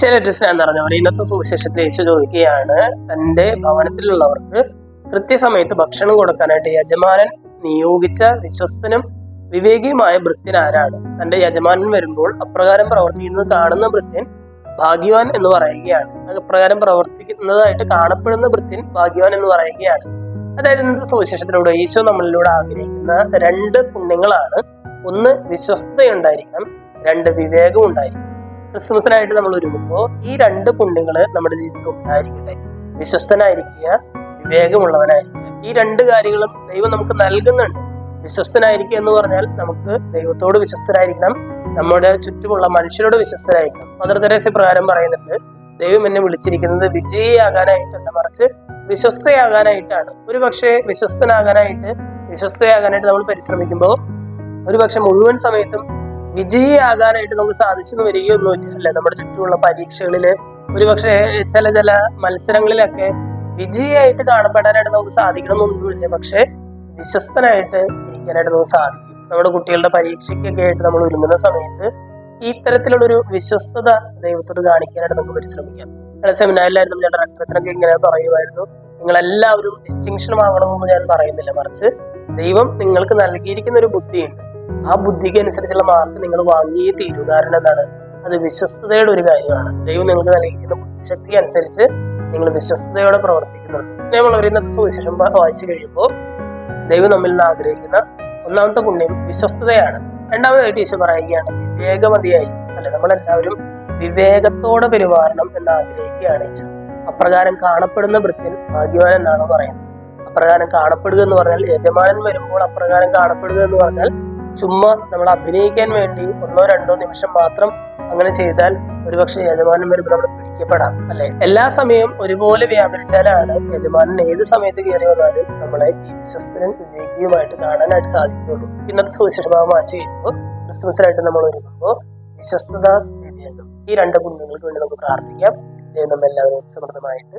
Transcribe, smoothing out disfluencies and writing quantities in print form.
ഈശ്വരറ്റ് സ്നേഹം നിറഞ്ഞവർ, ഇന്നത്തെ സുവിശേഷത്തിൽ യേശു ചോദിക്കുകയാണ്, തന്റെ ഭവനത്തിലുള്ളവർക്ക് കൃത്യസമയത്ത് ഭക്ഷണം കൊടുക്കാനായിട്ട് യജമാനൻ നിയോഗിച്ച വിശ്വസ്തനും വിവേകിയുമായ ഭൃത്യൻ ആരാണ്? തന്റെ യജമാനൻ വരുമ്പോൾ അപ്രകാരം പ്രവർത്തിക്കുന്നത് കാണുന്ന ഭൃത്യൻ ഭാഗ്യവാൻ എന്ന് പറയുകയാണ്. അപ്രകാരം പ്രവർത്തിക്കുന്നതായിട്ട് കാണപ്പെടുന്ന ഭൃത്യൻ ഭാഗ്യവാൻ എന്ന് പറയുകയാണ്. അതായത് ഇന്നത്തെ സുവിശേഷത്തിലൂടെ ഈശോ നമ്മളിലൂടെ ആഗ്രഹിക്കുന്ന രണ്ട് പുണ്യങ്ങളാണ്. ഒന്ന് വിശ്വസ്തയുണ്ടായിരിക്കണം, രണ്ട് വിവേകം ഉണ്ടായിരിക്കണം. ക്രിസ്മസിനായിട്ട് നമ്മൾ ഒരുങ്ങുമ്പോൾ ഈ രണ്ട് പുണ്യങ്ങള് നമ്മുടെ ജീവിതത്തിൽ ഉണ്ടായിരിക്കട്ടെ. വിശ്വസ്തനായിരിക്കുക, വിവേകമുള്ളവനായിരിക്കുക. ഈ രണ്ട് കാര്യങ്ങളും ദൈവം നമുക്ക് നൽകുന്നുണ്ട്. വിശ്വസ്തനായിരിക്കുക എന്ന് പറഞ്ഞാൽ നമുക്ക് ദൈവത്തോട് വിശ്വസ്തരായിരിക്കണം, നമ്മുടെ ചുറ്റുമുള്ള മനുഷ്യരോട് വിശ്വസ്തരായിരിക്കണം. മദർ തെരേസ പ്രകാരം പറയുന്നുണ്ട്, ദൈവം എന്നെ വിളിച്ചിരിക്കുന്നത് വിജയിയാകാനായിട്ടല്ല, മറിച്ച് വിശ്വസ്തയാകാനായിട്ടാണ്. ഒരുപക്ഷെ വിശ്വസ്തയാകാനായിട്ട് നമ്മൾ പരിശ്രമിക്കുമ്പോൾ ഒരുപക്ഷെ മുഴുവൻ സമയത്തും വിജയിയാകാനായിട്ട് നമുക്ക് സാധിച്ചെന്ന് വരികയൊന്നുമില്ല, അല്ലെ? നമ്മുടെ ചുറ്റുമുള്ള പരീക്ഷകളില് ഒരുപക്ഷെ ചില മത്സരങ്ങളിലൊക്കെ വിജയിയായിട്ട് കാണപ്പെടാനായിട്ട് നമുക്ക് സാധിക്കണമെന്നൊന്നുമില്ല. പക്ഷെ വിശ്വസ്തനായിട്ട് ഇരിക്കാനായിട്ട് നമുക്ക് സാധിക്കും. നമ്മുടെ കുട്ടികളുടെ പരീക്ഷയ്ക്കൊക്കെ ആയിട്ട് നമ്മൾ ഒരുങ്ങുന്ന സമയത്ത് ഈ തരത്തിലുള്ളൊരു വിശ്വസ്തത ദൈവത്തോട് കാണിക്കാനായിട്ട് നമുക്ക് പരിശ്രമിക്കാം. ഞങ്ങളുടെ സെമിനാറിലായിരുന്നു ഞാൻ ഡയറക്ടേഴ്സിനൊക്കെ ഇങ്ങനെ പറയുമായിരുന്നു, നിങ്ങളെല്ലാവരും ഡിസ്റ്റിങ്ഷൻ വാങ്ങണമെന്ന് ഞാൻ പറയുന്നില്ല, മറിച്ച് ദൈവം നിങ്ങൾക്ക് നൽകിയിരിക്കുന്ന ഒരു ബുദ്ധിയുണ്ട്. ആ ബുദ്ധിക്ക് അനുസരിച്ചുള്ള മാർക്ക് നിങ്ങൾ വാങ്ങിയേ തീരൂ. കാരണം എന്താണ്? അത് വിശ്വസ്തതയുടെ ഒരു കാര്യമാണ്. ദൈവം നിങ്ങൾക്ക് നൽകിയിരിക്കുന്ന ബുദ്ധിശക്തി അനുസരിച്ച് നിങ്ങൾ വിശ്വസ്തയോടെ പ്രവർത്തിക്കുന്നുണ്ട്. സ്നേഹമുള്ളവർ, ഇന്നത്തെ സുവിശേഷം വായിച്ചു കഴിയുമ്പോൾ ദൈവം നമ്മിൽ നിന്ന് ആഗ്രഹിക്കുന്ന ഒന്നാമത്തെ പുണ്യം വിശ്വസ്തതയാണ്. രണ്ടാമതായിട്ട് ഈശോ പറയുകയാണ് വിവേകമതിയായിരിക്കും, അല്ലെ? നമ്മളെല്ലാവരും വിവേകത്തോടെ പെരുമാറണം എന്ന് ആഗ്രഹിക്കുകയാണ് ഈശോ. അപ്രകാരം കാണപ്പെടുന്ന ഭൃത്യൻ ഭാഗ്യവാൻ എന്നാണ് പറയുന്നത്. അപ്രകാരം കാണപ്പെടുക എന്ന് പറഞ്ഞാൽ, യജമാനൻ വരുമ്പോൾ അപ്രകാരം കാണപ്പെടുക എന്ന് പറഞ്ഞാൽ ചുമ്മാ നമ്മൾ അഭിനയിക്കാൻ വേണ്ടി 1-2 നിമിഷം മാത്രം അങ്ങനെ ചെയ്താൽ ഒരുപക്ഷെ യജമാനൻ വരുമ്പോൾ നമ്മൾ പിടിക്കപ്പെടാം, അല്ലെ? എല്ലാ സമയവും ഒരുപോലെ വ്യാപരിച്ചാലാണ് യജമാനൻ ഏത് സമയത്ത് കയറി വന്നാലും നമ്മളെ ഈ വിശ്വസ്തനും വിവേകിയുമായിട്ട് കാണാനായിട്ട് സാധിക്കുകയുള്ളൂ. ഇന്നത്തെ സുവിശേഷഭാവം വായിച്ചു കഴിയുമ്പോൾ ക്രിസ്മസിനായിട്ട് നമ്മൾ ഒരുങ്ങുമ്പോൾ വിശ്വസ്തത, വിവേകം, ഈ രണ്ട് പുണ്യങ്ങൾക്ക് വേണ്ടി നമുക്ക് പ്രാർത്ഥിക്കാം. ദൈവം നമ്മെല്ലാവരെയും സമൃദ്ധമായിട്ട്